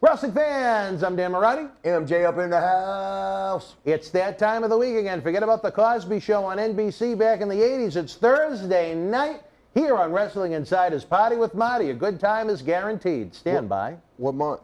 Wrestling fans, I'm Dan Marty. MJ up in the house. It's that time of the week again. Forget about the Cosby Show on NBC back in the 80s. It's Thursday night here on Wrestling Insider's Party with Marty. A good time is guaranteed. Stand by. What month?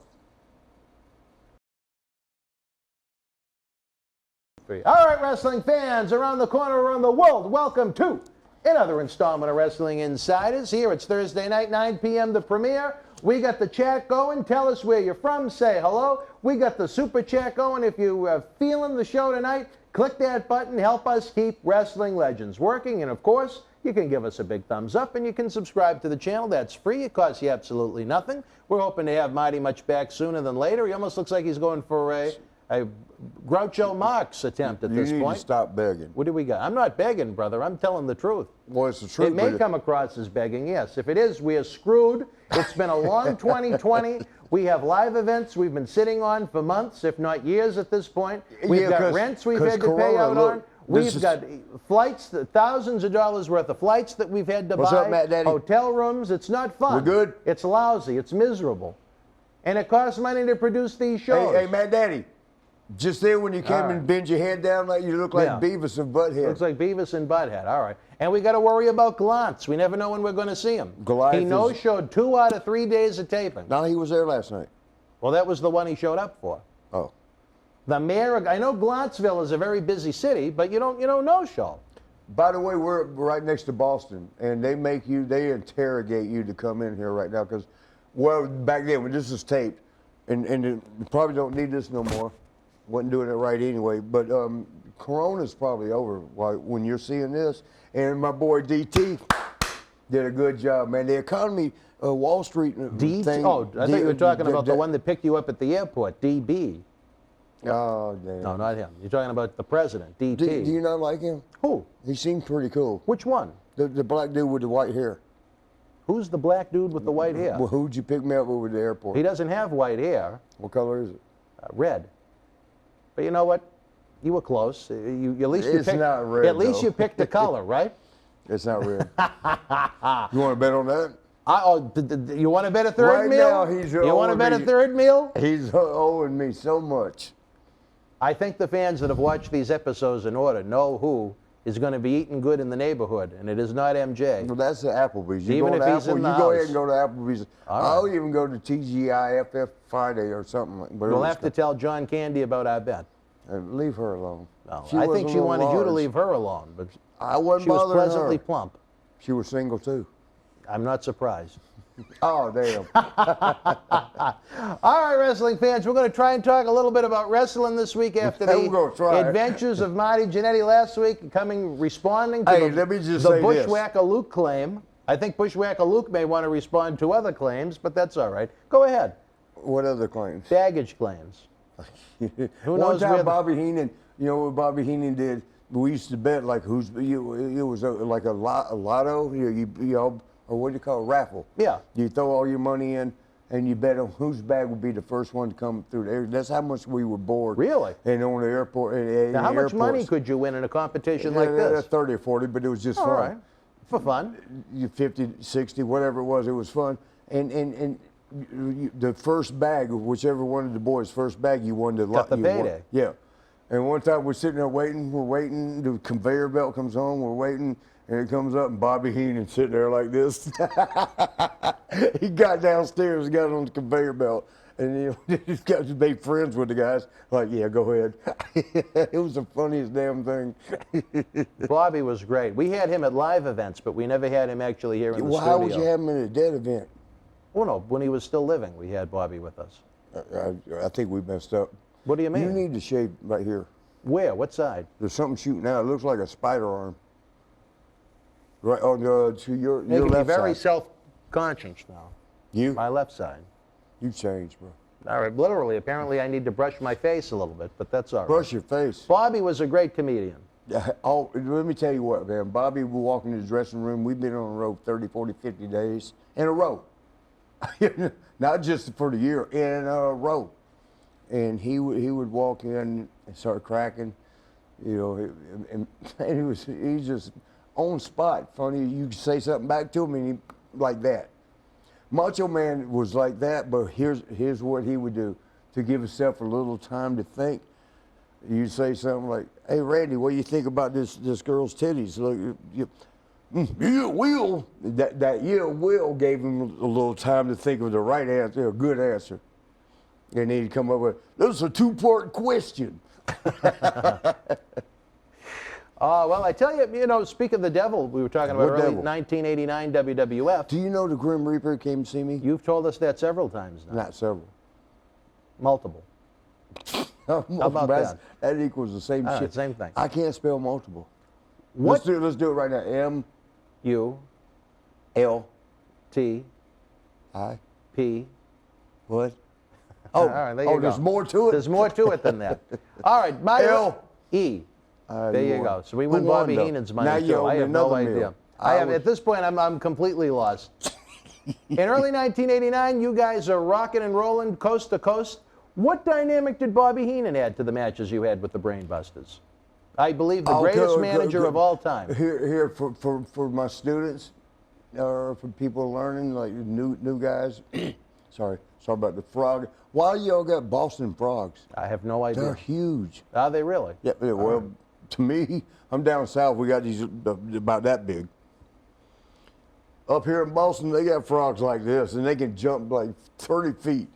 All right, wrestling fans around the corner, around the world, welcome to another installment of Wrestling Insiders. Here it's Thursday night, 9 p.m. the premiere. We got the chat going. Tell us where you're from. Say hello. We got the super chat going. If you are feeling the show tonight, click that button. Help us keep Wrestling Legends working. And, of course, you can give us a big thumbs up and you can subscribe to the channel. That's free. It costs you absolutely nothing. We're hoping to have Marty much back sooner than later. He almost looks like he's going for a Groucho Marx attempt at this point. You need to stop begging. What do we got? I'm not begging, brother. I'm telling the truth. Well, it's the truth. It may come across as begging, yes. If it is, we are screwed. It's been a long 2020. We have live events we've been sitting on for months, if not years at this point. We've got rents we've had to pay out on. We've got flights, thousands of dollars worth of flights that we've had to buy. What's up, Matt Daddy? Hotel rooms. It's not fun. We're good? It's lousy. It's miserable. And it costs money to produce these shows. Hey, Matt Daddy. Just there when you came and bend your head down, like you look like Beavis and Butthead. Looks like Beavis and Butthead. All right. And we got to worry about Glantz. We never know when we're going to see him. Goliath he no-showed 2 out of 3 days of taping. No, he was there last night. Well, that was the one he showed up for. Oh. The mayor. I know Glantzville is a very busy city, but you don't no-show. By the way, we're right next to Boston, and they interrogate you to come in here right now because, well, back then when this was taped, and you probably don't need this no more. Wasn't doing it right anyway, but Corona's probably over when you're seeing this. And my boy DT did a good job, man. The economy, Wall Street thing. Oh, I thought you were talking about the one that picked you up at the airport, DB. Oh, damn. No, not him. You're talking about the president, DT. Do you not like him? Who? He seemed pretty cool. Which one? The black dude with the white hair. Who's the black dude with the white hair? Well, who'd you pick me up over the airport? He doesn't have white hair. What color is it? Red. But you know what? You were close. At least it's not red. At least you picked the color, right? It's not red. You want to bet on that? You want to bet a third meal? Right now, he's you want to bet a third meal? He's owing me so much. I think the fans that have watched these episodes in order know who is going to be eating good in the neighborhood, and it is not MJ. Well, that's the Applebee's. Even if he's in the house. Go ahead and go to Applebee's. All I'll right. even go to TGIFF Friday or something like that. We'll have to tell John Candy about our bet. Leave her alone. No, I think she wanted you to leave her alone, but I wasn't she was bothering pleasantly her. plump. She was single too. I'm not surprised. Oh, damn. All right, wrestling fans, we're going to try and talk a little bit about wrestling this week after the adventures of Marty Jannetty last week, responding to the Bushwhacker Luke claim. I think Bushwhacker Luke may want to respond to other claims, but that's all right. Go ahead. What other claims? Baggage claims. Who knows? One time Bobby Heenan, you know what Bobby Heenan did? We used to bet like it was like a lotto, or what do you call it, raffle. Yeah. You throw all your money in, and you bet on whose bag would be the first one to come through there. That's how much we were bored. Really? And on the airport. Now, how much money could you win in a competition like this? 30 or 40, but it was just fun. All right. For fun. 50, 60, whatever it was fun. And the first bag, whichever one of the boys' first bag, you won the payday. Yeah. And one time we're sitting there waiting, the conveyor belt comes on, we're waiting, and it comes up, and Bobby Heenan sitting there like this. He got downstairs and got on the conveyor belt, and he's got to be friends with the guys. Like, yeah, go ahead. It was the funniest damn thing. Bobby was great. We had him at live events, but we never had him actually here in the studio. How would you have him at a dead event? Well, no, when he was still living, we had Bobby with us. I think we messed up. What do you mean? You need to shave right here. Where? What side? There's something shooting out. It looks like a spider arm. Right on to your left side. Very self-conscious now. You? My left side. You changed, bro. All right, literally. Apparently, I need to brush my face a little bit, but that's all right. Brush your face. Bobby was a great comedian. Oh, let me tell you what, man. Bobby would walk in his dressing room. We've been on the road 30, 40, 50 days in a row. Not just for the year, in a row. And he would walk in and start cracking, and he's just on spot funny. You could say something back to him and like that. Macho Man was like that, but here's what he would do to give himself a little time to think. You'd say something like, "Hey, Randy, what do you think about this girl's titties?" Look, yeah, will. That yeah, will gave him a little time to think of the right answer, a good answer. And then he'd come up with, "This is a two-part question." Well, I tell you, speak of the devil, we were talking about What early devil? 1989 WWF. Do you know the Grim Reaper came to see me? You've told us that several times now. Not several. Multiple. How about that? That equals the same All shit. right, same thing. I can't spell multiple. What? Let's do it right now. M U L T I P. what? All right, there you go. There's more to it. There's more to it than that. All right, my L. E. There you go. So we Who win won, Bobby though? Heenan's Now money you too. owe I me have no another idea. meal. At this point, I'm completely lost. In early 1989, you guys are rocking and rolling coast to coast. What dynamic did Bobby Heenan add to the matches you had with the Brainbusters? I believe the greatest manager of all time. Here for my students, or for people learning, like new guys. Sorry about the frog. Why y'all got Boston frogs? I have no idea. They're huge. Are they really? Yeah, well, to me, I'm down south. We got these about that big. Up here in Boston, they got frogs like this, and they can jump like 30 feet.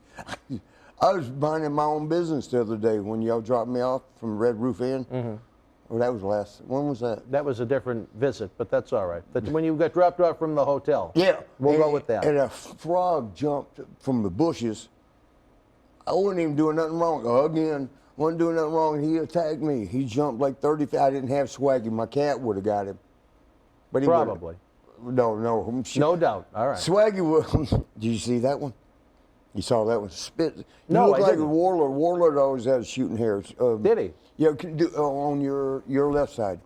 I was minding my own business the other day when y'all dropped me off from Red Roof Inn. Mm-hmm. Oh, that was when was that? That was a different visit, but that's all right. That's when you got dropped off from the hotel. Yeah. We'll go with that. And a frog jumped from the bushes. I wasn't even doing nothing wrong. Again, wasn't doing nothing wrong. He attacked me. He jumped like 30 feet. I didn't have Swaggy. My cat would have got him. But he Probably. No. No doubt. All right. Swaggy was. Did you see that one? You saw that one? Spit. You No, look I like didn't. a Warlord. Warlord always has shooting hairs. Did he? Yeah, on your left side.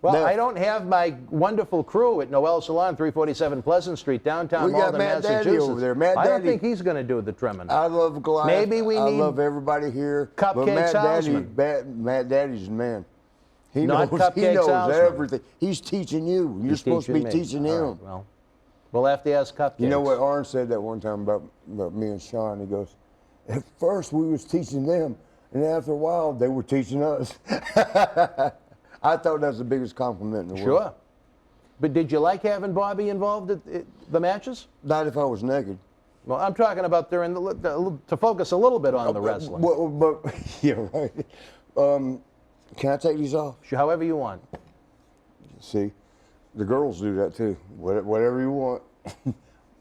Well, Left. I don't have my wonderful crew at Noel Salon, 347 Pleasant Street, downtown We got Malden, Matt Daddy Massachusetts. over there. Matt I don't Daddy. think he's going to do the trimming. I love Goliath. Maybe we I need love everybody here. But Cupcakes Houseman. Matt Daddy's the man. He Not knows, Cupcakes he knows Houseman. everything. He's teaching you. You're He's supposed to be me. teaching him. All right, well, we'll have to ask Cupcakes. You know what Arn said that one time about me and Shawn? He goes, at first we was teaching them, and after a while they were teaching us. I thought that's the biggest compliment in the world. Sure. But did you like having Bobby involved at the matches? Not if I was naked. Well, I'm talking about during to focus a little bit on the wrestling. But yeah, right. Can I take these off? However you want. See, the girls do that too. Whatever you want.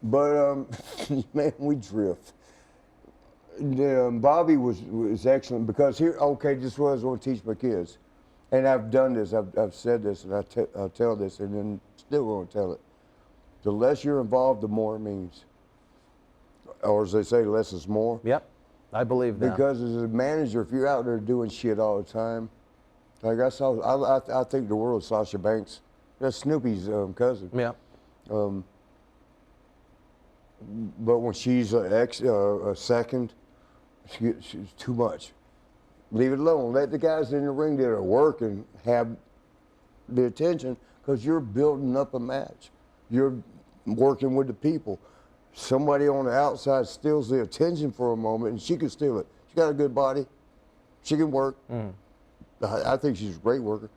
But man, we drift. Bobby was excellent because here. Okay, this is what I was going to teach my kids, and I've done this. I've said this, and I'll tell this, and then still going to tell it. The less you're involved, the more it means. Or as they say, less is more. Yep, I believe that. Because as a manager, if you're out there doing shit all the time, like I think the world of Sasha Banks. That's Snoopy's cousin. Yeah. But when she's a second, she's too much. Leave it alone. Let the guys in the ring that are working have the attention because you're building up a match. You're working with the people. Somebody on the outside steals the attention for a moment, and she can steal it. She got a good body. She can work. I think she's a great worker.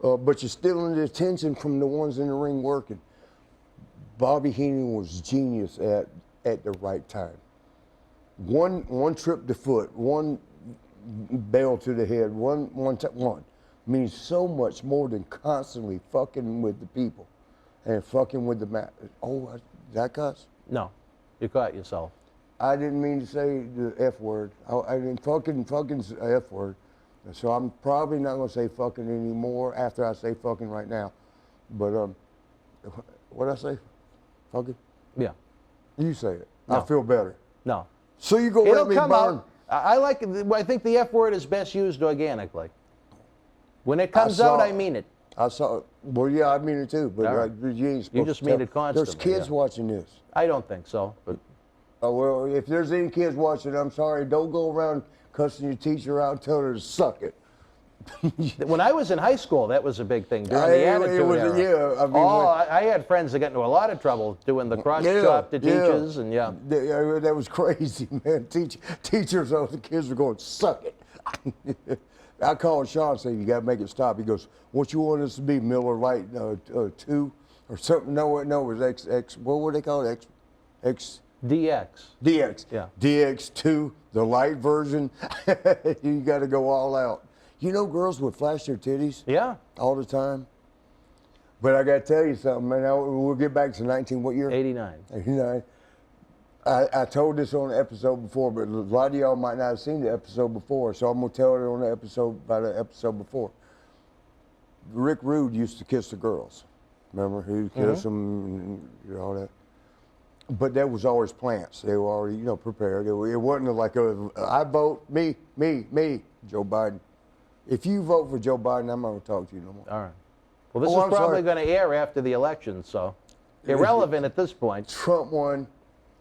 But you're stealing the attention from the ones in the ring working. Bobby Heenan was genius at the right time. One trip to foot, one bell to the head, one means so much more than constantly fucking with the people and fucking with the mat. Oh, did I cuss? No, you caught yourself. I didn't mean to say the F word. I didn't fucking's a F word. So I'm probably not going to say fucking anymore after I say fucking right now. But what'd I say? Fucking? Yeah. You say it. No. I feel better. No. So you go It'll let me come burn. out. I think the F word is best used organically. When it comes out, I mean it. I saw it. Well, yeah, I mean it too. But All right. you ain't supposed just to mean tell. it constantly, There's kids yeah. watching this. I don't think so. But Oh, well, if there's any kids watching, I'm sorry. Don't go around cussing your teacher out and telling her to suck it. When I was in high school, that was a big thing during the Attitude Era. Yeah, I mean, I had friends that got into a lot of trouble doing the cross chop to teachers, and yeah. That was crazy, man. Teachers, all the kids were going, suck it. I called Shawn and said, you got to make it stop. He goes, what you want us to be, Miller Lite 2 or something? No, it was X, what were they called? X? DX. Yeah. DX2, the light version. You got to go all out. You know, girls would flash their titties. Yeah. All the time. But I got to tell you something, man. We'll get back to what year? 89. 89. I told this on the episode before, but a lot of y'all might not have seen the episode before, so I'm going to tell it on the episode about the episode before. Rick Rude used to kiss the girls. Remember? He'd kiss them and all that. But that was always plants. They were already, prepared. It wasn't like I vote me, Joe Biden. If you vote for Joe Biden, I'm not going to talk to you no more. All right. Well, this is probably going to air after the election, so irrelevant at this point. Trump won.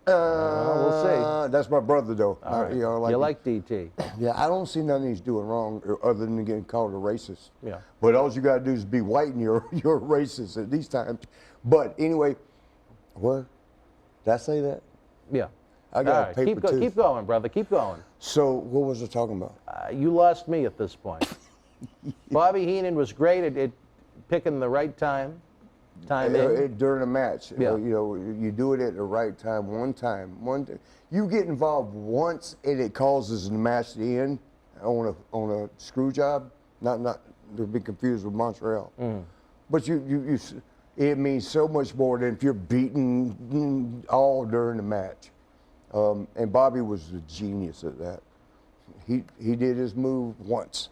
We'll see. That's my brother, though. All right. You like DT. Yeah, I don't see nothing he's doing wrong other than getting called a racist. Yeah. But all you got to do is be white and you're a racist at these times. But anyway, what? Did I say that? Yeah. I got a paper tooth. Keep going, brother. Keep going. So what was I talking about? You lost me at this point. Bobby Heenan was great at picking the right time in. During a match. Yeah. You do it at the right time, one time. You get involved once and it causes the match to end on a screw job, not to be confused with Montreal. But it means so much more than if you're beaten all during the match. And Bobby was a genius at that. He did his move once,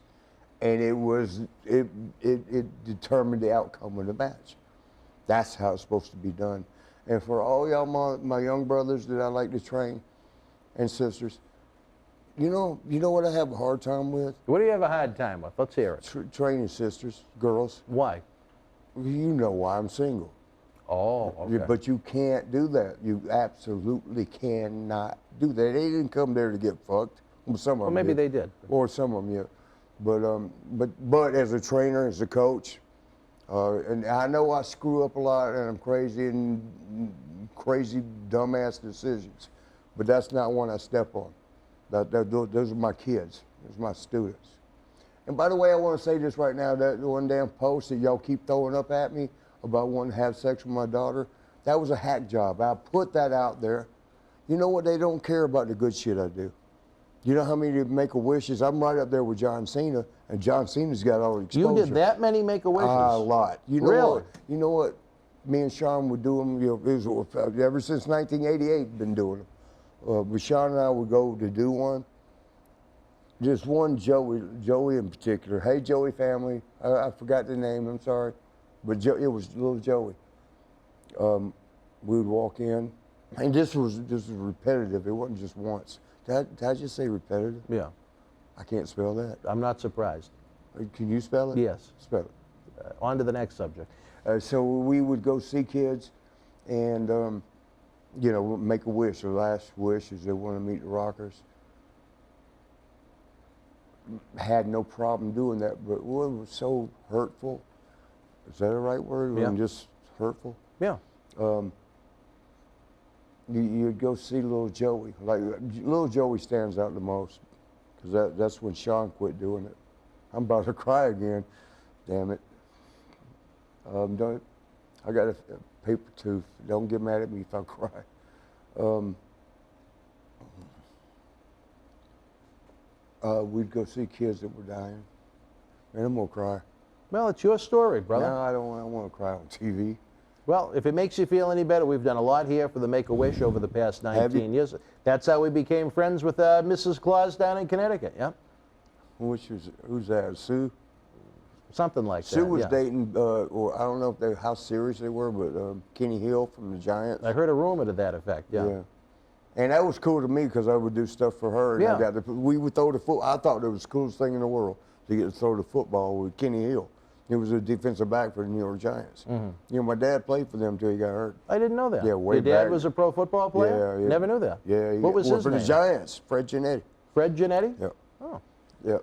and it determined the outcome of the match. That's how it's supposed to be done. And for all y'all my young brothers that I like to train and sisters, you know what I have a hard time with? What do you have a hard time with? Let's hear it. Training sisters, girls. Why? You know why I'm single. Oh, okay. But you can't do that. You absolutely cannot do that. They didn't come there to get fucked. Well, some of them maybe did. they did. Or some of them, yeah. But as a trainer, as a coach, and I know I screw up a lot and I'm crazy and crazy dumbass decisions, but that's not one I step on. Those are my kids. Those are my students. And by the way, I want to say this right now, that one damn post that y'all keep throwing up at me about wanting to have sex with my daughter, that was a hack job. I put that out there. You know what? They don't care about the good shit I do. You know how many Make-A-Wishes? I'm right up there with John Cena, and John Cena's got all the exposure. You did that many Make-A-Wishes? A lot. You know really? What? You know what? Me and Shawn would do them, ever since 1988, been doing them. But Shawn and I would go to do one. Just one Joey in particular. Hey, Joey family. I forgot the name, I'm sorry. But it was little Joey. We would walk in, and this was repetitive. It wasn't just once. Did I just say repetitive? Yeah. I can't spell that. I'm not surprised. Can you spell it? Yes. Spell it. On to the next subject. So we would go see kids and, make a wish. Their last wish is they want to meet the Rockers. Had no problem doing that, but it was so hurtful. Is that a right word? Yeah. Just hurtful? Yeah. You'd go see little Joey. Like little Joey stands out the most, because that's when Shawn quit doing it. I'm about to cry again. Damn it. I got a paper tooth. Don't get mad at me if I cry. We'd go see kids that were dying. And I'm gonna cry. Well, it's your story, brother. No, I don't want to cry on TV. Well, if it makes you feel any better, we've done a lot here for the Make-A-Wish over the past 19 years. That's how we became friends with Mrs. Claus down in Connecticut, yeah? Who's that, Sue? Something like that, Sue was yeah. dating, or I don't know how serious they were, but Kenny Hill from the Giants. I heard a rumor to that effect, yeah. And that was cool to me because I would do stuff for her. And Yeah. We would throw the football. I thought it was the coolest thing in the world to get to throw the football with Kenny Hill. He was a defensive back for the New York Giants. My dad played for them until he got hurt. I didn't know that. Yeah, way Your dad back. was a pro football player? Yeah. Never knew that. Yeah. What was his for name? the Giants, Fred Jannetty. Fred Jannetty? Yeah. Oh. Yeah.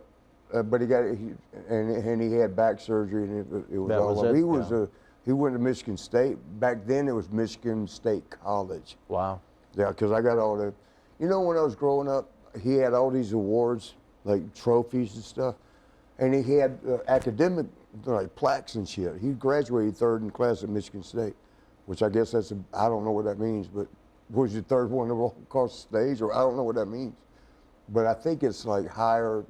but and he had back surgery, and it was That all was over. it? He went to Michigan State. Back then, it was Michigan State College. Wow. Yeah, because I got all the, when I was growing up, he had all these awards, like trophies and stuff, and he had academic, like plaques and shit. He graduated third in class at Michigan State, which I guess I don't know what that means, but was your third one to walk across the stage, or I don't know what that means. But I think it's like higher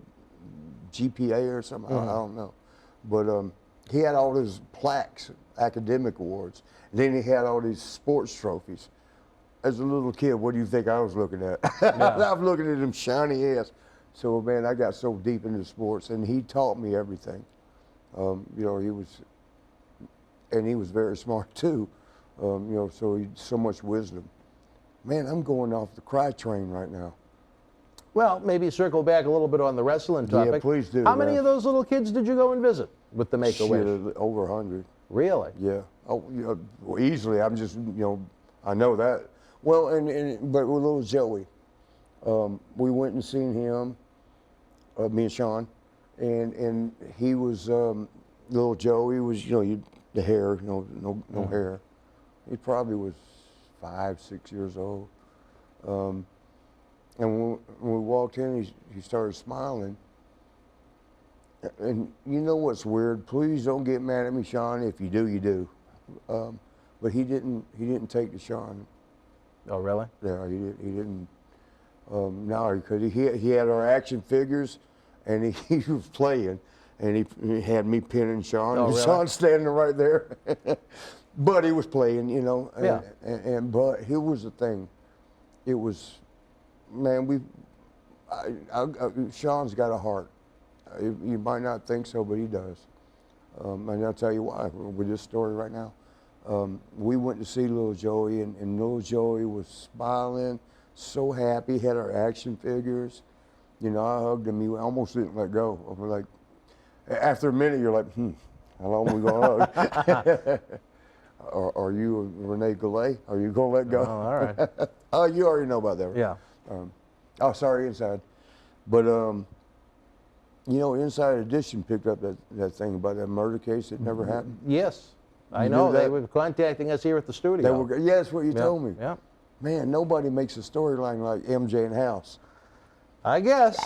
GPA or something, I don't know. But he had all his plaques, academic awards. And then he had all these sports trophies. As a little kid, what do you think I was looking at? Yeah. I was looking at him shiny ass. So, man, I got so deep into sports, and he taught me everything. He was very smart too. So he so much wisdom. Man, I'm going off the cry train right now. Well, maybe circle back a little bit on the wrestling topic. Yeah, please do. How many of those little kids did you go and visit with the Make-A-Wish? Over 100. Really? Yeah. Oh, well, easily. I'm just, I know that. Well, but with little Joey, we went and seen him, me and Shawn, and he was, little Joey was, the hair, no hair. He probably was 5, 6 years old. And when we walked in, he started smiling. And you know what's weird? Please don't get mad at me, Shawn. If you do, you do. But he didn't take to Shawn. Oh, really? Yeah, he didn't. No, because he had our action figures, and he was playing, and he had me pinning Shawn. Oh, and really? Shawn standing right there. But he was playing, Yeah. But here was the thing. It was, man, Shawn's got a heart. You might not think so, but he does. And I'll tell you why with this story right now. We went to see little Joey, and little Joey was smiling, so happy, had our action figures. I hugged him. He almost didn't let go. I was like, after a minute, you're like, how long are we going to hug? Are you Rene Goulet? Are you going to let go? Oh, all right. Oh, you already know about that, right? Yeah. Sorry, Inside. But, Inside Edition picked up that thing about that murder case that never happened. Yes. I You know. knew that? They were contacting us here at the studio. Yeah, that's what you Yeah. told me. Yeah. Man, nobody makes a storyline like MJ and House. I guess.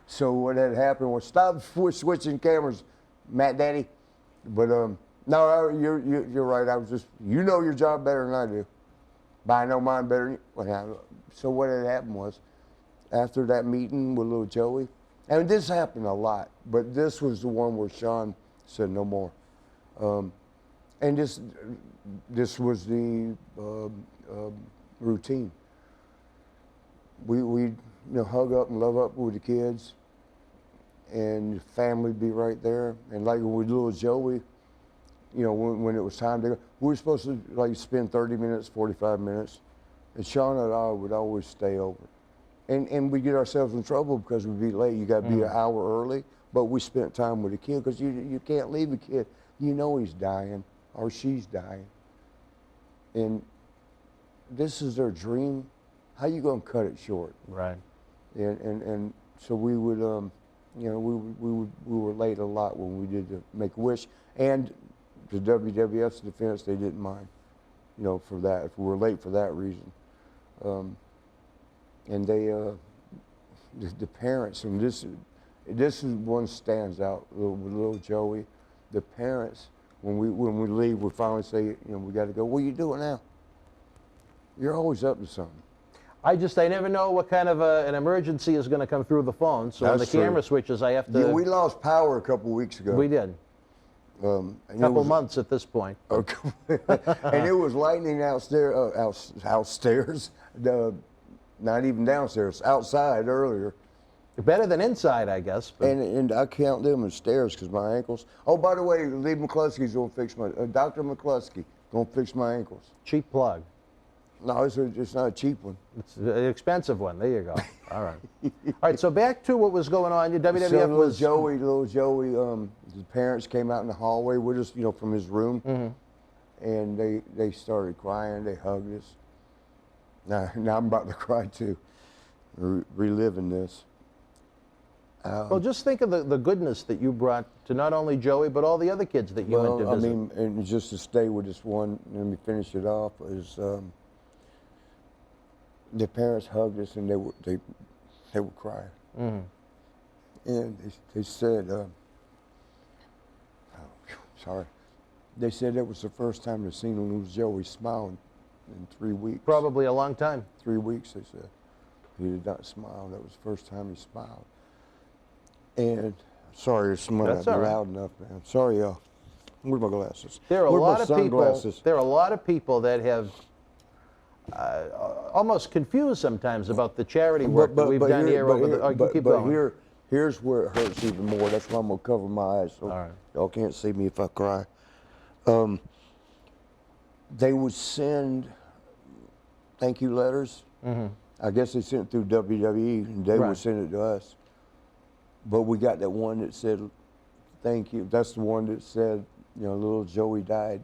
So what had happened was stop switching cameras, Matt Daddy. But no, you're right. I was just your job better than I do, but I know mine better. So what had happened was, after that meeting with little Joey, and this happened a lot, but this was the one where Shawn said no more, and this was the routine. We hug up and love up with the kids, and the family be right there. And like with little Joey, when it was time to go, we were supposed to spend 30 minutes, 45 minutes, and Shawn and I would always stay over. And we get ourselves in trouble because we'd be late. You got to be an hour early, but we spent time with the kid because you can't leave a kid. He's dying or she's dying. And this is their dream. How you gonna cut it short? Right. And so we would, we were late a lot when we did the Make-A-Wish, and the WWF's defense, they didn't mind, for that, if we were late for that reason. And they, the parents, and this is one stands out with little Joey. The parents, when we leave, we finally say, we got to go. What are you doing now? You're always up to something. I never know what kind of an emergency is going to come through the phone. So when the That's true. camera switches, I have to. Yeah, we lost power a couple weeks ago. We did. A couple months at this point. And it was lightning outstairs, not even downstairs, outside earlier. Better than inside, I guess. But And I count them as stairs because my ankles. Oh, by the way, Lee McCluskey's gonna fix my. Dr. McCluskey gonna fix my ankles. cheap plug. No, it's not a cheap one. It's an expensive one. There you go. All right. All right. So back to what was going on. Your WWF So was little Joey. His parents came out in the hallway with us, from his room, and they started crying. They hugged us. Now I'm about to cry too, reliving this. Well, just think of the goodness that you brought to not only Joey, but all the other kids that you went to visit. I mean, and just to stay with this one, let me finish it off, is their parents hugged us and they would cry. Mm-hmm. And they said, sorry, they said that was the first time they'd seen little Joey smile in 3 weeks. Probably a long time. 3 weeks, they said. He did not smile. That was the first time he smiled. And sorry, it's not loud enough, man. Sorry, y'all. Where's my glasses? There are a Where's lot my of people. sunglasses? There are a lot of people that have almost confused sometimes about the charity work that we've done here over the. But keep going. Here's where it hurts even more. That's why I'm gonna cover my eyes so y'all can't see me if I cry. They would send thank you letters. Mm-hmm. I guess they sent it through WWE, and they would send it to us. But we got that one that said, thank you. That's the one that said, little Joey died,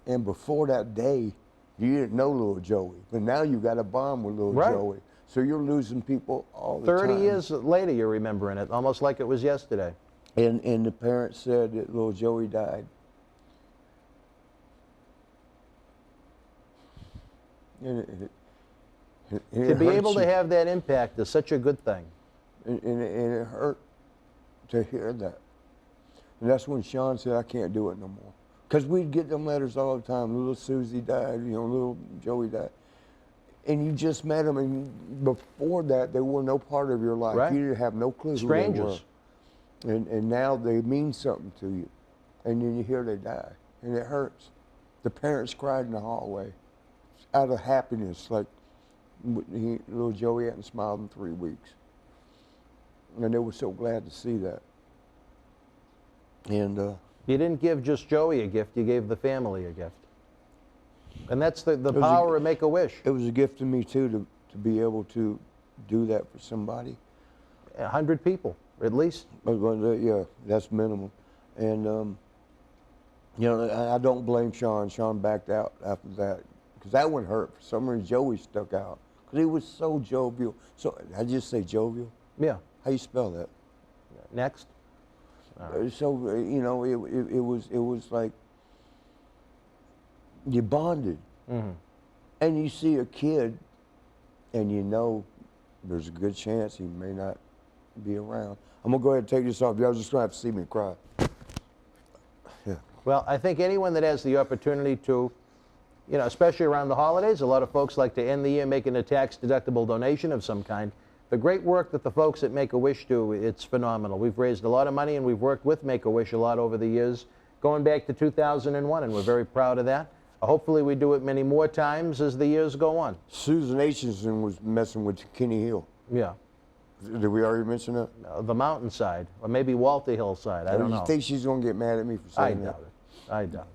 And before that day, you didn't know little Joey. But now you got a bond with little Joey. So you're losing people all the time. 30 years later, you're remembering it, almost like it was yesterday. And the parents said that little Joey died. And to be able to have that impact is such a good thing. And it hurt to hear that. And that's when Shawn said, I can't do it no more. Because we'd get them letters all the time. Little Susie died, little Joey died. And you just met them, and before that, they were no part of your life. Right. You didn't have no clue Strangers. who they were. And now they mean something to you. And then you hear they die, and it hurts. The parents cried in the hallway out of happiness, like little Joey hadn't smiled in 3 weeks. And they were so glad to see that. And you didn't give just Joey a gift, you gave the family a gift. And that's the power of Make-A-Wish. It was a gift to me, too, to be able to do that for somebody. 100 people, at least. Yeah, that's minimum. And, I don't blame Shawn. Shawn backed out after that. Because that one hurt. For some reason, Joey stuck out. Because he was so jovial. So, I just say jovial? Yeah. How you spell that? Next. Right. So, it was like, you bonded. Mm-hmm. And you see a kid, and there's a good chance he may not be around. I'm going to go ahead and take this off. Y'all just going to have to see me cry. Yeah. Well, I think anyone that has the opportunity to, especially around the holidays, a lot of folks like to end the year making a tax-deductible donation of some kind. The great work that the folks at Make-A-Wish do, it's phenomenal. We've raised a lot of money, and we've worked with Make-A-Wish a lot over the years, going back to 2001, and we're very proud of that. Hopefully we do it many more times as the years go on. Susan Aitchison was messing with Kenny Hill. Yeah. Did we already mention that? The mountainside, or maybe Walter Hillside, I don't know. You think she's going to get mad at me for saying that? I doubt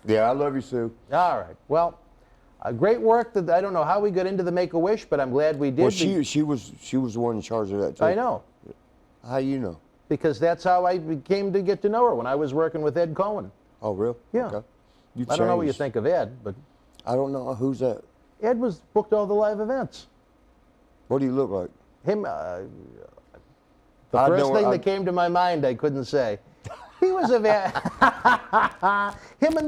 it. Yeah, I love you, Sue. All right. Well, great work. I don't know how we got into the Make-A-Wish, but I'm glad we did. Well, she was the one in charge of that, too. I know. How you know? Because that's how I came to get to know her when I was working with Ed Cohen. Oh, really? Yeah. Okay. I don't know what you think of Ed, but... I don't know. Who's that? Ed was booked all the live events. What do you look like? Him, the first thing that came to my mind, I couldn't say. He was him and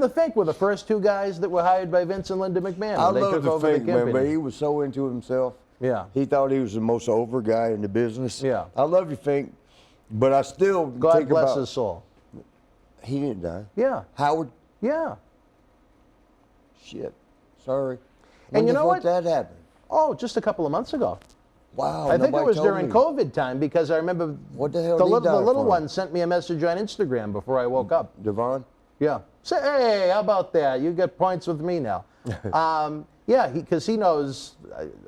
the Fink were the first two guys that were hired by Vince and Linda McMahon. I love the Fink, man, but he was so into himself. Yeah. He thought he was the most over guy in the business. Yeah. I love you, Fink, but I still God think bless about, his soul. He didn't die. Yeah. Howard? Yeah. Shit. Sorry. And you know what? That happened? Oh, just a couple of months ago. Wow. I think it was during COVID time because I remember what the hell the little one sent me a message on Instagram before I woke up. Devon? Yeah. Say, hey, how about that? You get points with me now. Yeah, because he knows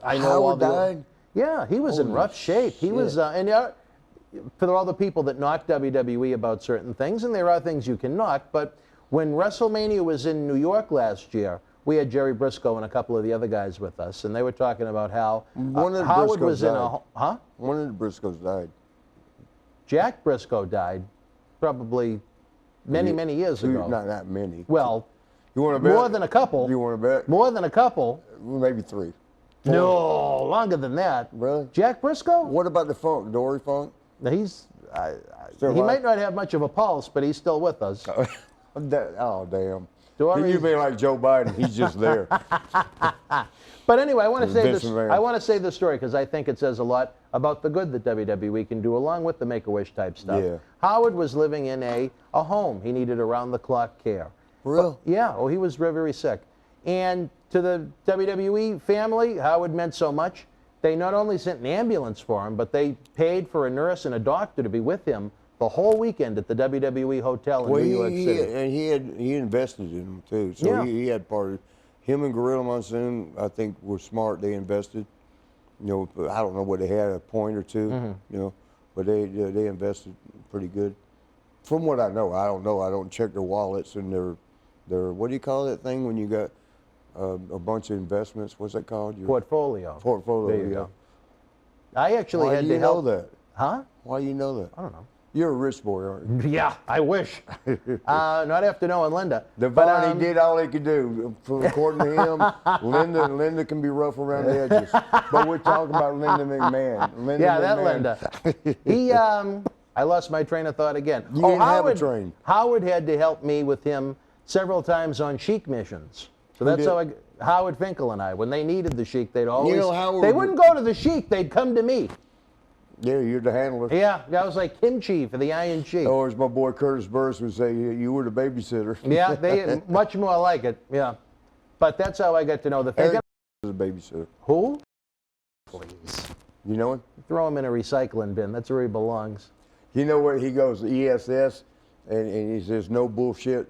I know all the... Howard died? Yeah, he was in rough shape. He was, and for all the people that knock WWE about certain things, and there are things you can knock, but when WrestleMania was in New York last year, we had Jerry Briscoe and a couple of the other guys with us, and they were talking about how Howard was in a... Huh? One of the Briscoes died. Jack Briscoe died probably many years ago. Not that many. Well, you want to bet? More than a couple. You want to bet? More than a couple. Maybe 3. No, longer than that. Really? Jack Briscoe? What about the Funk, Dory Funk? Now, he's Still he alive? might not have much of a pulse, but he's still with us. Oh, damn. Dory- You mean like Joe Biden? He's just there. But anyway, I want to say this. Vincent Van. I want to say this story because I think it says a lot about the good that WWE can do, along with the Make-A-Wish type stuff. Yeah. Howard was living in a home. He needed around-the-clock care. For real? Yeah. Oh, he was very, very sick. And to the WWE family, Howard meant so much. They not only sent an ambulance for him, but they paid for a nurse and a doctor to be with him the whole weekend at the WWE hotel in New York City. And he invested in them too. So Yeah. he had part of him and Gorilla Monsoon. I think were smart. They invested. You know, I don't know what they had, a point or two. Mm-hmm. You know, but they invested pretty good. From what I know, I don't know. I don't check their wallets and their what do you call that thing when you got a bunch of investments? What's that called? Your Portfolio. portfolio. There you yeah. go. I actually Why had do to you help. know that? Huh? Why do you know that? I don't know. You're a rich boy, aren't you? Yeah, I wish. Not after knowing Linda. Devon, he did all he could do. According to him, Linda can be rough around the edges. But we're talking about Linda McMahon. Yeah, that Linda. He, I lost my train of thought again. You didn't have a train. Howard had to help me with him several times on Sheik missions. So that's did? how Howard Finkel and I, when they needed the Sheik, they'd always, Howard they would- wouldn't go to the Sheik, they'd come to me. Yeah, you're the handler. Yeah, I was like kimchi for the Iron Sheik. Or as my boy Curtis Burst would say, you were the babysitter. Yeah, they much more like it, yeah. But that's how I got to know the thing. Eric is a babysitter. Who? Please. You know him? Throw him in a recycling bin, that's where he belongs. You know where he goes, ESS, and he says, no bullshit.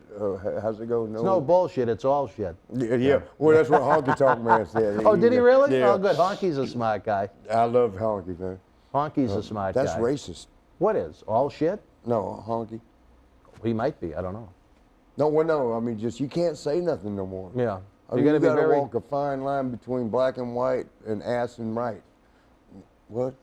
How's it go? It's no bullshit, it's all shit. Yeah. Well, that's what Honky Tonk Man said. Oh, did he really? Yeah. Oh, good. Honky's a smart guy. I love Honky, man. Honky's a smart guy. That's racist. What is? All shit? No, Honky. He might be. I don't know. No, well, no. I mean, just you can't say nothing no more. Yeah. I mean, gotta you be got to very. walk a fine line between black and white and ass and right. What?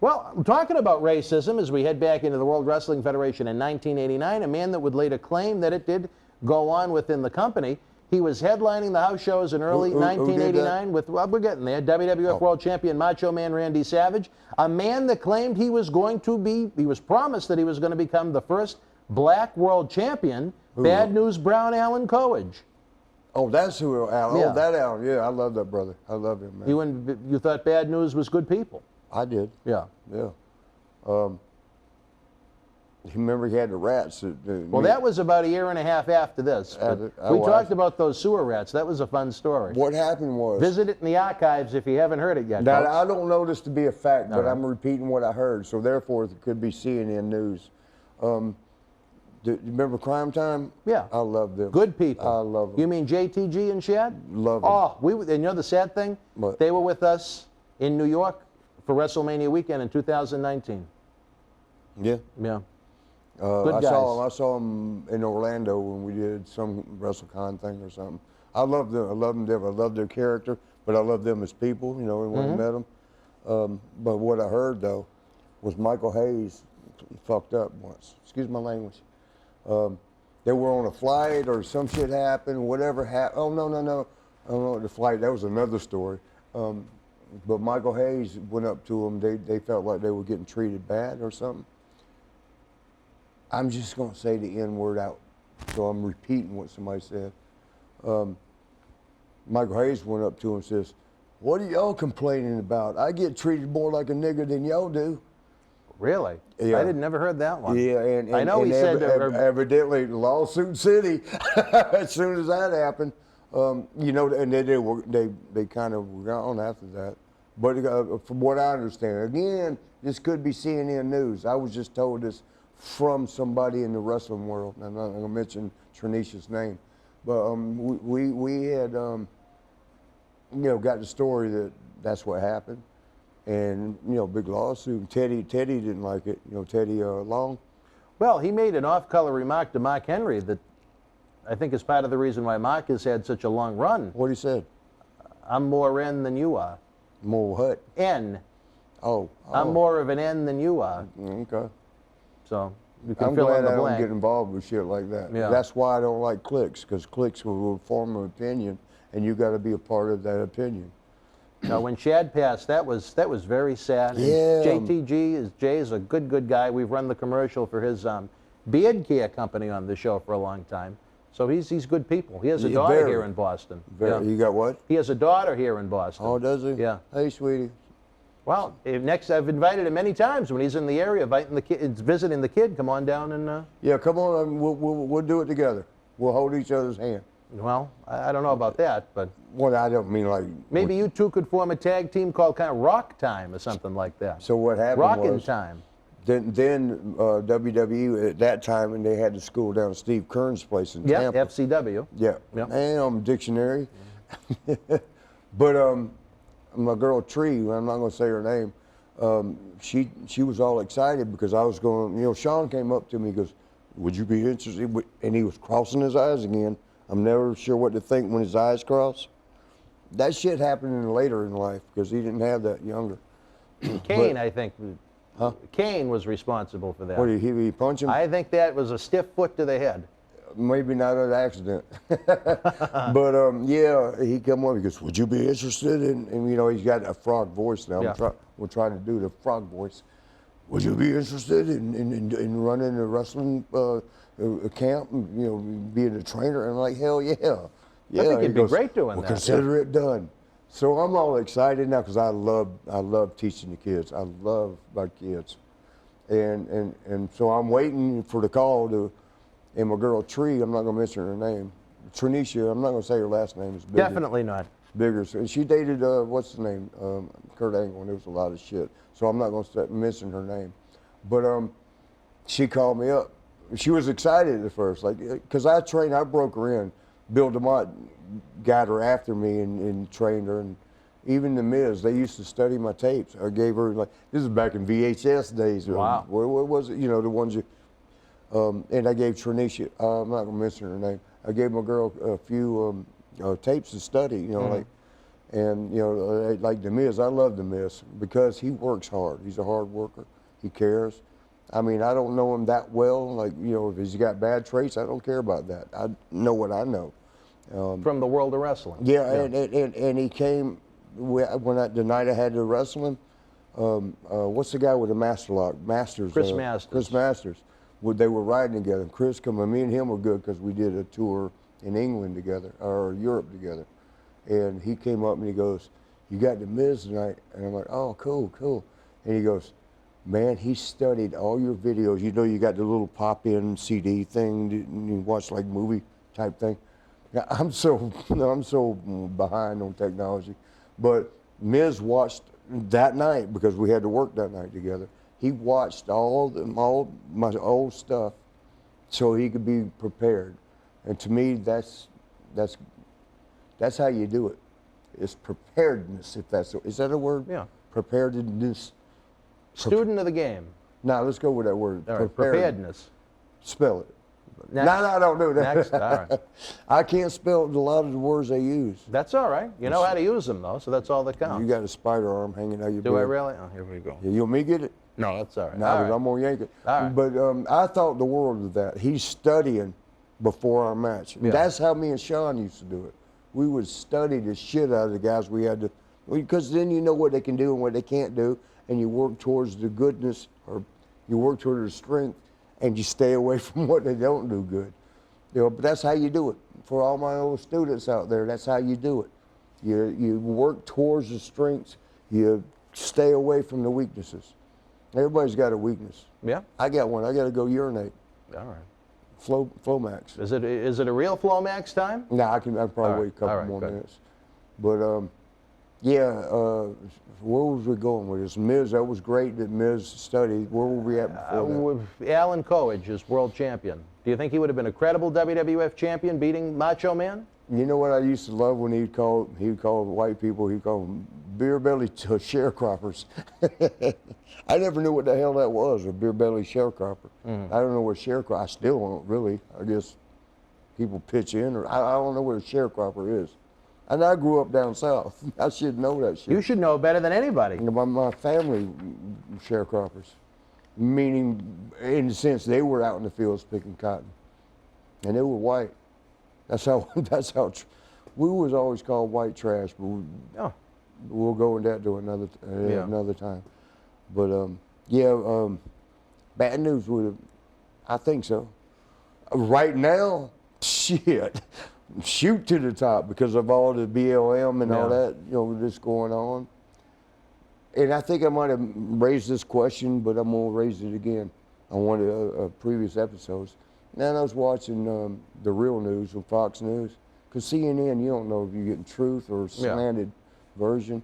Well, I'm talking about racism as we head back into the World Wrestling Federation in 1989, a man that would later claim that it did go on within the company. He was headlining the house shows in early Who did that? 1989 with, well, we're getting there, WWF World Champion Macho Man Randy Savage, a man that claimed he was promised that he was going to become the first black world champion, Bad News Brown Alan Coage. Oh, that's who Alan. Yeah. Oh, that Alan. Yeah, I love that brother. I love him, man. You thought Bad News was good people? I did. Yeah. Yeah. Remember he had the rats. Well, that was about a year and a half after this. But we talked about those sewer rats. That was a fun story. What happened was. Visit it in the archives if you haven't heard it yet. Now, folks. I don't know this to be a fact, but right. I'm repeating what I heard, so therefore it could be CNN News. Do you remember Crime Time? Yeah. I love them. Good people. I love them. You mean JTG and Shad? Love them. Oh, and you know the sad thing? What? They were with us in New York for WrestleMania weekend in 2019. Yeah. Yeah. I guys. saw them in Orlando when we did some WrestleCon thing or something. I love them. I love them. I love their character, but I love them as people. You know, when I met them. But what I heard though was Michael Hayes fucked up once. Excuse my language. They were on a flight or some shit happened. Whatever happened. Oh no. I don't know the flight. That was another story. But Michael Hayes went up to them. They felt like they were getting treated bad or something. I'm just going to say the N word out, so I'm repeating what somebody said. Michael Hayes went up to him and says, "What are y'all complaining about? I get treated more like a nigger than y'all do." Really? Yeah. I never heard that one. Yeah, and I know he said evidently Lawsuit City. As soon as that happened, you know, and they kind of were gone after that. But from what I understand, again, this could be CNN News. I was just told this from somebody in the wrestling world. I'm not going to mention Tranisha's name, but we had you know, got the story that that's what happened, and you know, big lawsuit. Teddy didn't like it. You know, Teddy Long. Well, he made an off-color remark to Mark Henry that I think is part of the reason why Mark has had such a long run. What he said? I'm more N than you are. More what? N. Oh. I'm more of an N than you are. Okay. So you can I'm fill in glad the I don't blank. get involved with shit like that. Yeah. That's why I don't like cliques, because cliques will form an opinion, and you got to be a part of that opinion. No, when Chad passed, that was very sad. And Yeah. Jay is a good guy. We've run the commercial for his beard care company on the show for a long time. So he's good people. He has a Yeah, daughter very. here in Boston. Very, Yeah. You got what? He has a daughter here in Boston. Oh, does he? Yeah. Hey, sweetie. Well, next I've invited him many times when he's in the area, visiting the kid. Come on down and. Yeah, come on. We'll do it together. We'll hold each other's hand. Well, I don't know about that, but Well, I don't mean like. maybe you two could form a tag team called kind of Rock Time or something like that. So what happened Rockin' was. Time. Then WWE at that time, and they had the school down at Steve Kern's place in Yeah, Tampa. FCW. Yeah. Yep. And dictionary. But my girl Tree, I'm not going to say her name, she was all excited because I was going, Shawn came up to me, he goes, would you be interested? And he was crossing his eyes again. I'm never sure what to think when his eyes cross. That shit happened later in life because he didn't have that younger. Kane, I think. Kane was responsible for that. What, did he punch him? I think that was a stiff foot to the head. Maybe not an accident. But yeah, he come up, he goes, would you be interested in, and he's got a frog voice now. Yeah. We're trying to do the frog voice. Would you be interested in running a wrestling camp, being a trainer? And I'm like, hell yeah. Yeah. I think He you'd be goes, great doing well, that. consider it done. So I'm all excited now because I love teaching the kids. I love my kids. And so I'm waiting for the call to, and my girl Tree, I'm not going to mention her name, Trinisha, I'm not going to say her last name. It's bigger. Definitely not. Bigger. So she dated, what's his name? Kurt Angle, and there was a lot of shit. So I'm not going to mention her name. But she called me up. She was excited at first, because I broke her in. Bill DeMott got her after me and trained her. And even The Miz, they used to study my tapes. I gave her, this is back in VHS days. Wow. What was it? The ones you, and I gave Trinisha, I'm not going to mention her name. I gave my girl a few tapes to study, and like The Miz, I love The Miz because he works hard. He's a hard worker. He cares. I mean, I don't know him that well. If he's got bad traits, I don't care about that. I know what I know. From the world of wrestling. Yeah. And he came the night I had to wrestle him. What's the guy with the master lock? Masters. Chris Masters. Chris Masters. They were riding together. Chris me and him were good because we did a tour in England together, or Europe together. And he came up and he goes, you got The Miz tonight? And I'm like, oh, cool. And he goes, man, he studied all your videos. You got the little pop-in CD thing, you watch like movie type thing. Now, I'm so behind on technology. But Miz watched that night because we had to work that night together. He watched all my old stuff so he could be prepared. And to me, that's how you do it. It's preparedness, is that a word? Yeah. Preparedness. Student of the game. Now let's go with that word. All right, preparedness. Spell it. Next. No, don't do that. Next, all right. I can't spell a lot of the words they use. That's all right. You know how to use them, though, so that's all that counts. You got a spider arm hanging out your Do I beard. really? Oh, here we go. Yeah, you want me to get it? No, that's all right. No, All because right. I'm going to yank it. All right. But I thought the world of that. He's studying before our match. Yeah. That's how me and Shawn used to do it. We would study the shit out of the guys we had to, because then you know what they can do and what they can't do, and you work towards the goodness, or you work towards their strength, and you stay away from what they don't do good. But that's how you do it. For all my old students out there, that's how you do it. You work towards the strengths. You stay away from the weaknesses. Everybody's got a weakness. Yeah. I got one. I got to go urinate. All right. Flomax. Is it a real Flomax time? No, I can probably wait a couple more minutes. But yeah, where was we going with this? Miz, that was great that Miz studied. Where were we at before that? With Alan Coage is world champion. Do you think he would have been a credible WWF champion beating Macho Man? You know what I used to love when he'd call white people, he'd call them beer belly sharecroppers. I never knew what the hell that was, a beer belly sharecropper. I don't know what sharecropper, I still don't really. I guess people pitch in, or I don't know what a sharecropper is. And I grew up down south. I should know that shit. You should know better than anybody. My family sharecroppers, meaning in the sense they were out in the fields picking cotton, and they were white. That's how we was always called white trash. But we'll go into that to another time. But bad news would have, I think so. Right now, shit, shoot to the top because of all the BLM and all that, that's going on. And I think I might have raised this question, but I'm gonna raise it again on one of previous episodes. And I was watching the real news on Fox News, because CNN, you don't know if you're getting truth or slanted version.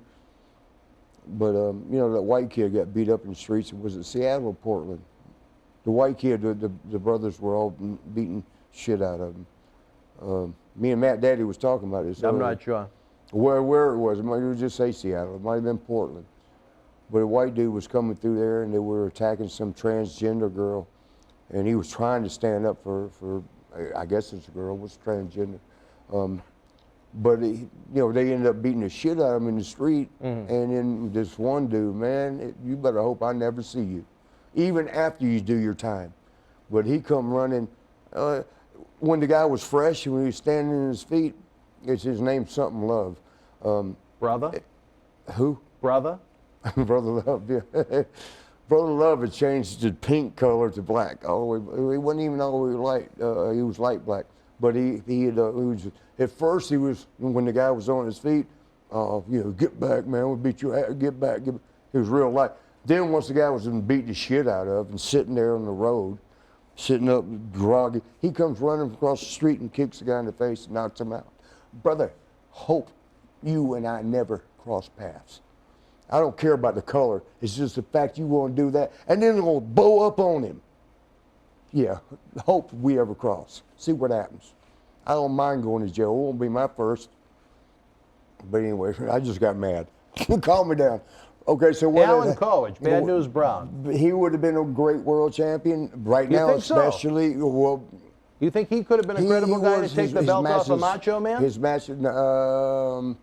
But that white kid got beat up in the streets. Was it Seattle or Portland? The white kid, the brothers were all beating shit out of him. Me and Matt Daddy was talking about this. I'm not sure. Where it was. It might just say Seattle. It might have been Portland. But a white dude was coming through there, and they were attacking some transgender girl, and he was trying to stand up for I guess it's a girl, was transgender. But they ended up beating the shit out of him in the street, and then this one dude, man, you better hope I never see you, even after you do your time. But he come running. When the guy was fresh and when he was standing on his feet, his name's something Love. Brother? Who? Brother? Brother Love, yeah. Brother Love had changed the pink color to black. All the way, he wasn't even all the way light. He was light black. But he was, at first he was, when the guy was on his feet, get back, man, we'll beat your ass, get back. He was real light. Then once the guy was beat the shit out of and sitting there on the road, sitting up groggy, he comes running across the street and kicks the guy in the face and knocks him out. Brother, hope you and I never cross paths. I don't care about the color. It's just the fact you want to do that. And then they're going to bow up on him. Yeah, hope we ever cross. See what happens. I don't mind going to jail. It won't be my first. But anyway, I just got mad. Calm me down. Okay, so what? Alan Coach, Bad News Brown. He would have been a great world champion right now, especially. So? Well, you think he could have been a credible guy to take the belt off of Macho Man? His match, I don't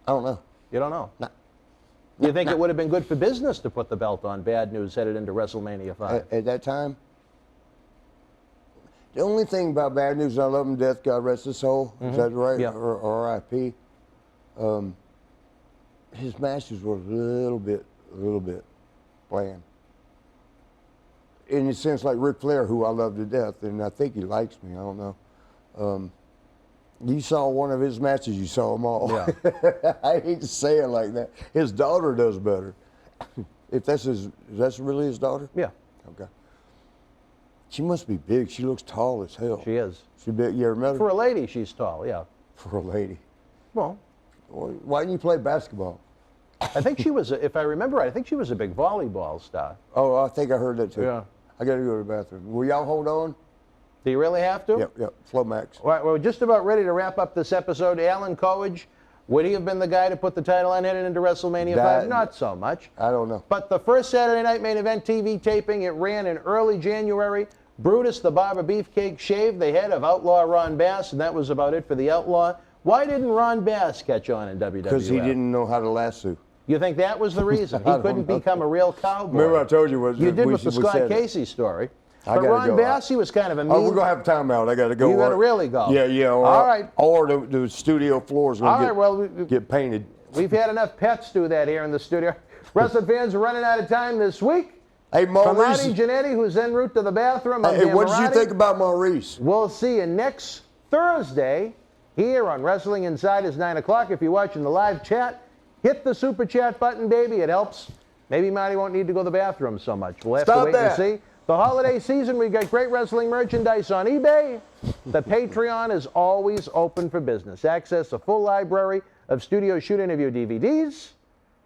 know. You don't know? No. You think it would have been good for business to put the belt on Bad News headed into WrestleMania 5? At that time? The only thing about Bad News, I love him to death, God rest his soul. Is that right? Yeah. Or R.I.P. His matches were a little bit bland. In a sense, like Ric Flair, who I love to death, and I think he likes me, I don't know. You saw one of his matches, you saw them all. Yeah. I hate to say it like that. His daughter does better. If that's really his daughter? Yeah. Okay. She must be big. She looks tall as hell. She is. She big. You ever met her? For a lady, she's tall, yeah. For a lady. Well. Why didn't you play basketball? I think she was, if I remember right, I think she was a big volleyball star. Oh, I think I heard that too. Yeah. I got to go to the bathroom. Will y'all hold on? Do you really have to? Yep. Flomax. All right, we're just about ready to wrap up this episode. Alan Coach, would he have been the guy to put the title on headed into WrestleMania 5? Not so much. I don't know. But the first Saturday Night Main Event TV taping, it ran in early January. Brutus the Barber Beefcake shaved the head of Outlaw Ron Bass, and that was about it for the Outlaw. Why didn't Ron Bass catch on in WWF? Because he didn't know how to lasso. You think that was the reason? He couldn't become a real cowboy. Remember I told you what you did with the Scott Casey story. But Ron Bass, he was kind of a mean... Oh, we're going to have a timeout. I got to go. You got to really go. Yeah. All right. Or the studio floor is going to get painted. We've had enough pets do that here in the studio. Wrestling fans are running out of time this week. Hey, Maurice. Marty Jannetty, who's en route to the bathroom. Hey, what did you think about Maurice? We'll see you next Thursday here on Wrestling Insiders 9 o'clock. If you're watching the live chat, hit the super chat button, baby. It helps. Maybe Marty won't need to go to the bathroom so much. We'll have to wait and see. The holiday season, we've got great wrestling merchandise on eBay. The Patreon is always open for business. Access a full library of studio shoot interview DVDs,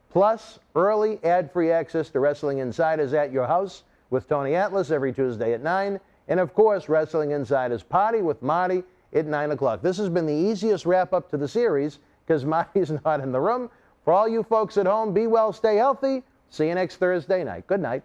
plus early ad-free access to Wrestling Insiders at your house with Tony Atlas every Tuesday at 9. And, of course, Wrestling Insiders Party with Marty at 9 o'clock. This has been the easiest wrap-up to the series because Marty's not in the room. For all you folks at home, be well, stay healthy. See you next Thursday night. Good night.